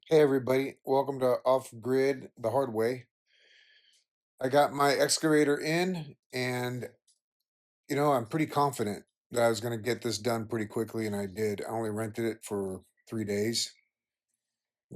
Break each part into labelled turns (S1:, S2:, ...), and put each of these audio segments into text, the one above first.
S1: Hey everybody, welcome to Off Grid the Hard Way. I got my excavator in and I'm pretty confident that I was going to get this done pretty quickly and I did. I only rented it for 3 days.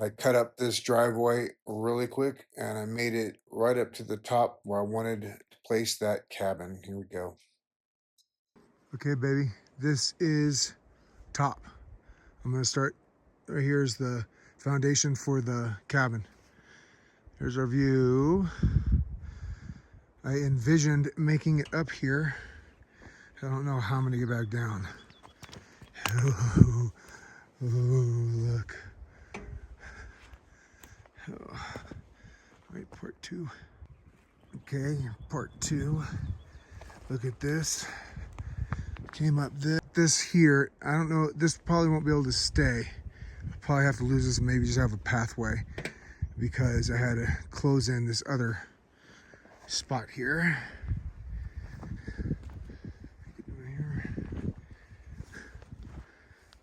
S1: I cut up this driveway really quick and I made it right up to the top where I wanted to place that cabin. Here we go.
S2: Okay, baby, this is top. I'm gonna start, right here's the foundation for the cabin. Here's our view. I envisioned making it up here. I don't know how I'm gonna get back down. Oh, look. Oh, wait, part two. Okay, part two. Look at this. Came up this here. I don't know, this probably won't be able to stay. I'll probably have to lose this and maybe just have a pathway because I had to close in this other spot here.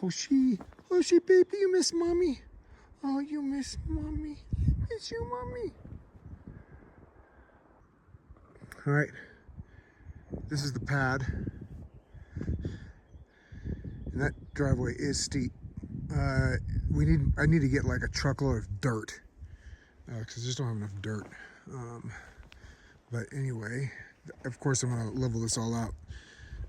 S2: Hoshi, Hoshi, baby, you miss mommy. Oh, you miss mommy. I miss you, mommy. All right, this is the pad, and that driveway is steep. I need to get like a truckload of dirt because I just don't have enough dirt. But anyway, of course I'm gonna level this all out.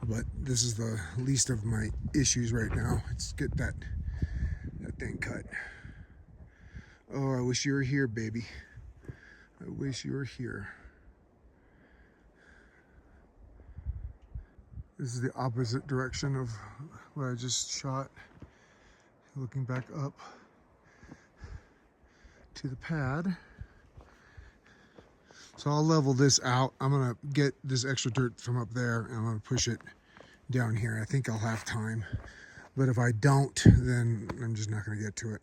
S2: But this is the least of my issues right now. Let's get that thing cut. Oh, I wish you were here, baby. I wish you were here. This is the opposite direction of what I just shot. Looking back up to the pad. So I'll level this out. I'm gonna get this extra dirt from up there and I'm gonna push it down here. I think I'll have time. But if I don't, then I'm just not gonna get to it.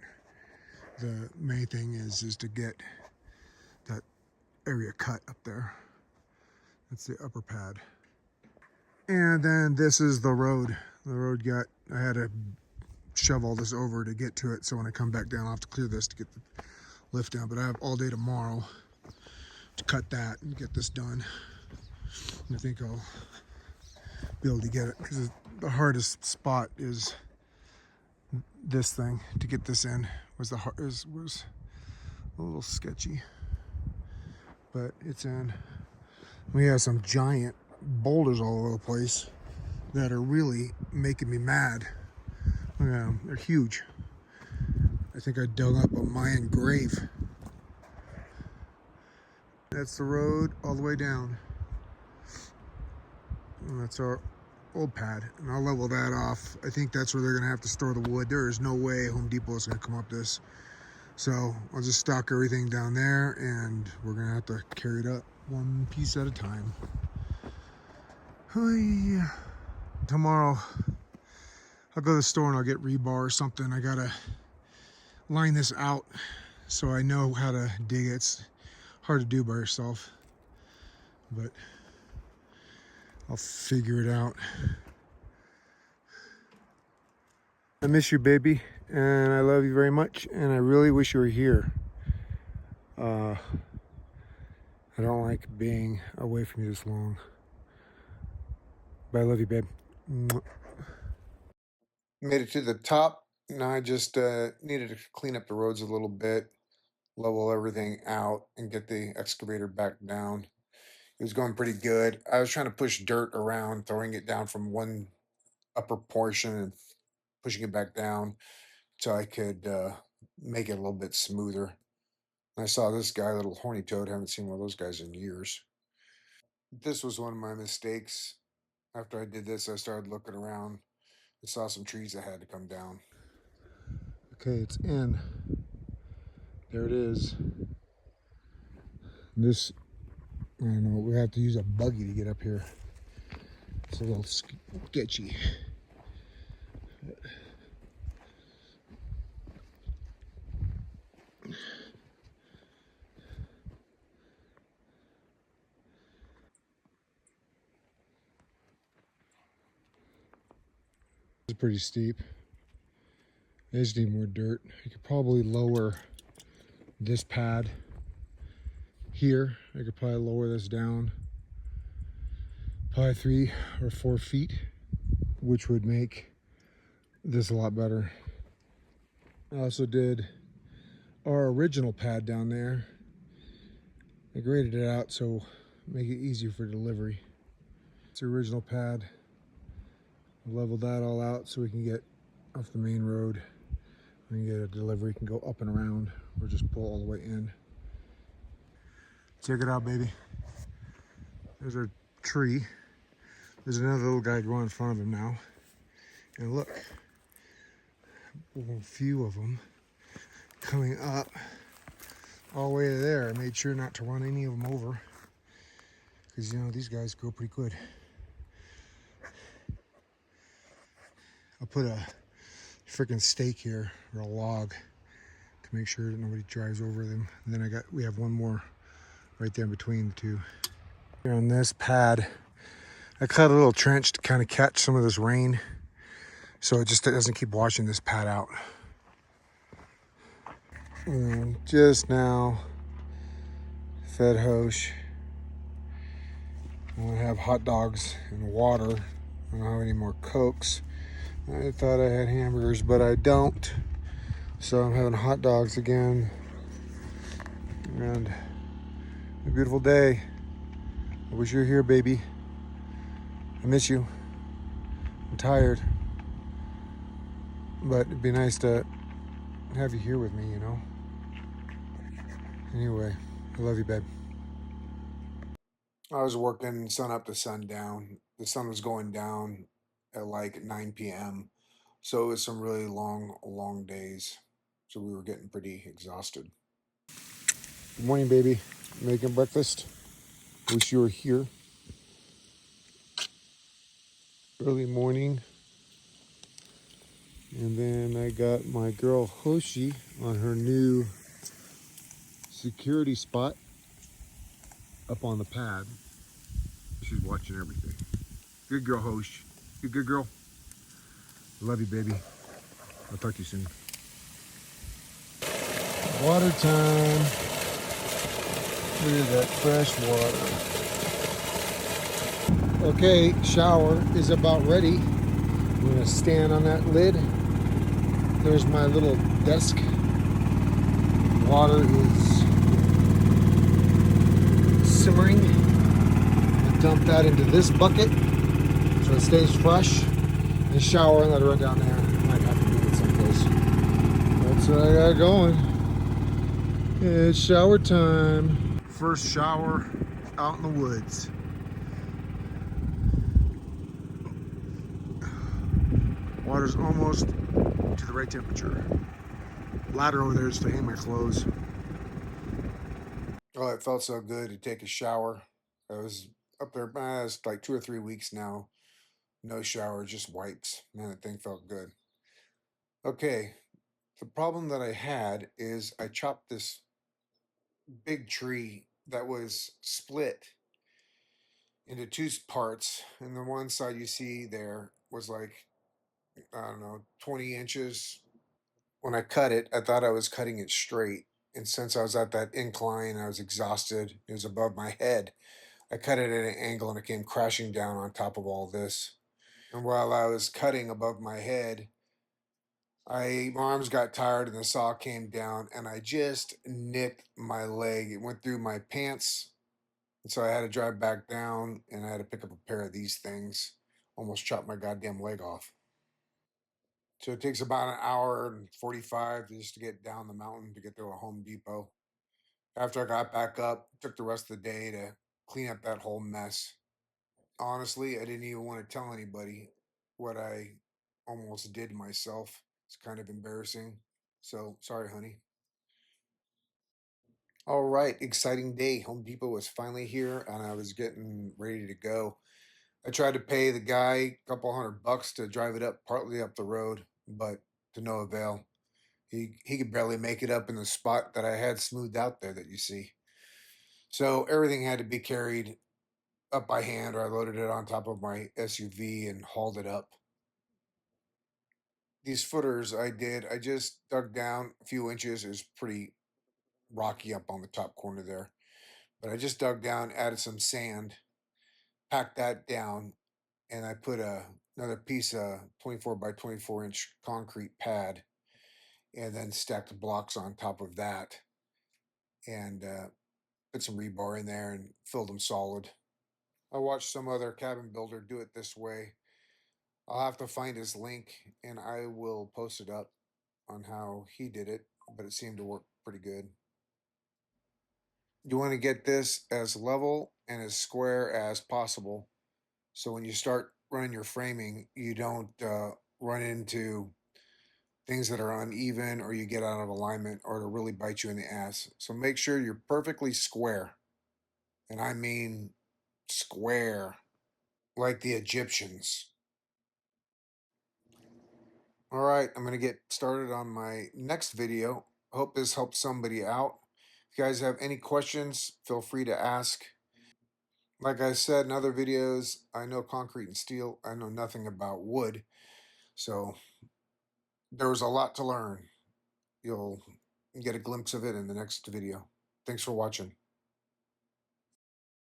S2: The main thing is to get that area cut up there. That's the upper pad. And then this is the road. The road I had to shove all this over to get to it. So when I come back down, I'll have to clear this to get the lift down. But I have all day tomorrow to cut that and get this done. And I think I'll be able to get it because the hardest spot is this thing. To get this in was a little sketchy, but it's in. We have some giant boulders all over the place that are really making me mad. Look at them, they're huge. I think I dug up a Mayan grave. That's the road all the way down. And that's our old pad. And I'll level that off. I think that's where they're gonna have to store the wood. There is no way Home Depot is gonna come up this. So I'll just stock everything down there and we're gonna have to carry it up one piece at a time. Oh yeah. Tomorrow I'll go to the store and I'll get rebar or something. I gotta line this out so I know how to dig it. It's hard to do by yourself, but I'll figure it out. I miss you, baby, and I love you very much, and I really wish you were here. I don't like being away from you this long, but I love you, babe. Mwah.
S1: Made it to the top. Now I just needed to clean up the roads a little bit, level everything out, and get the excavator back down. It was going pretty good. I was trying to push dirt around, throwing it down from one upper portion and pushing it back down so I could make it a little bit smoother. I saw this guy, little horny toad. Haven't seen one of those guys in years. This was one of my mistakes. After I did this, I started looking around. I saw some trees that had to come down.
S2: Okay, it's in. There it is. This, I don't know, we have to use a buggy to get up here. It's a little sketchy. It's pretty steep. I just need more dirt. I could probably lower this pad here. I could probably lower this down probably 3 or 4 feet, which would make this a lot better. I also did our original pad down there. I graded it out so make it easier for delivery. It's the original pad. I leveled that all out so we can get off the main road. We can get a delivery, can go up and around or just pull all the way in. Check it out, baby. There's our tree. There's another little guy growing in front of him now. And look, a few of them coming up all the way to there. I made sure not to run any of them over because, you know, these guys grow pretty good. I'll put a freaking stake here or a log to make sure that nobody drives over them. And then we have one more right there in between the two. Here on this pad, I cut a little trench to kind of catch some of this rain so it just doesn't keep washing this pad out. And just now fed Hosh. I have hot dogs and water. I don't have any more Cokes. I thought I had hamburgers, but I don't. So I'm having hot dogs again. And a beautiful day. I wish you were here, baby. I miss you. I'm tired. But it'd be nice to have you here with me, you know? Anyway, I love you, babe.
S1: I was working sun up to sundown. The sun was going down at like 9 p.m. So it was some really long, long days. So we were getting pretty exhausted.
S2: Good morning, baby. Making breakfast. Wish you were here. Early morning. And then I got my girl Hoshi on her new security spot up on the pad. She's watching everything. Good girl, Hosh. You good girl? Love you, baby. I'll talk to you soon. Water time. Look at that fresh water. Okay, shower is about ready. I'm gonna stand on that lid. There's my little desk. Water is simmering. I dump that into this bucket so it stays fresh. And shower and let it run down there. I might have to move it someplace. That's what I got going. It's shower time. First shower out in the woods. Water's almost to the right temperature. Ladder over there is to hang my clothes.
S1: Oh, it felt so good to take a shower. I was up there, it's like 2 or 3 weeks now. No shower, just wipes. Man, that thing felt good. Okay, the problem that I had is I chopped this big tree that was split into two parts. And the one side you see there was like, I don't know, 20 inches. When I cut it, I thought I was cutting it straight. And since I was at that incline, I was exhausted. It was above my head. I cut it at an angle and it came crashing down on top of all this. And while I was cutting above my head, my arms got tired and the saw came down and I just nicked my leg. It went through my pants. And so I had to drive back down and I had to pick up a pair of these things. Almost chopped my goddamn leg off. So it takes about an hour and 45 just to get down the mountain to get to a Home Depot. After I got back up, took the rest of the day to clean up that whole mess. Honestly, I didn't even want to tell anybody what I almost did myself. It's kind of embarrassing. So sorry, honey. All right, exciting day. Home Depot was finally here and I was getting ready to go. I tried to pay the guy a couple $100 to drive it up partly up the road, but to no avail. He could barely make it up in the spot that I had smoothed out there that you see. So everything had to be carried up by hand, or I loaded it on top of my SUV and hauled it up. These footers I just dug down a few inches. It was pretty rocky up on the top corner there. But I just dug down, added some sand, packed that down, and I put another piece of 24 by 24-inch concrete pad, and then stacked blocks on top of that, and put some rebar in there and filled them solid. I watched some other cabin builder do it this way. I'll have to find his link and I will post it up on how he did it, but it seemed to work pretty good. You want to get this as level and as square as possible. So when you start running your framing, you don't run into things that are uneven or you get out of alignment or to really bite you in the ass. So make sure you're perfectly square. And I mean square, like the Egyptians. All right, I'm going to get started on my next video. Hope this helps somebody out. If you guys have any questions, feel free to ask. Like I said in other videos, I know concrete and steel. I know nothing about wood. So there was a lot to learn. You'll get a glimpse of it in the next video. Thanks for watching.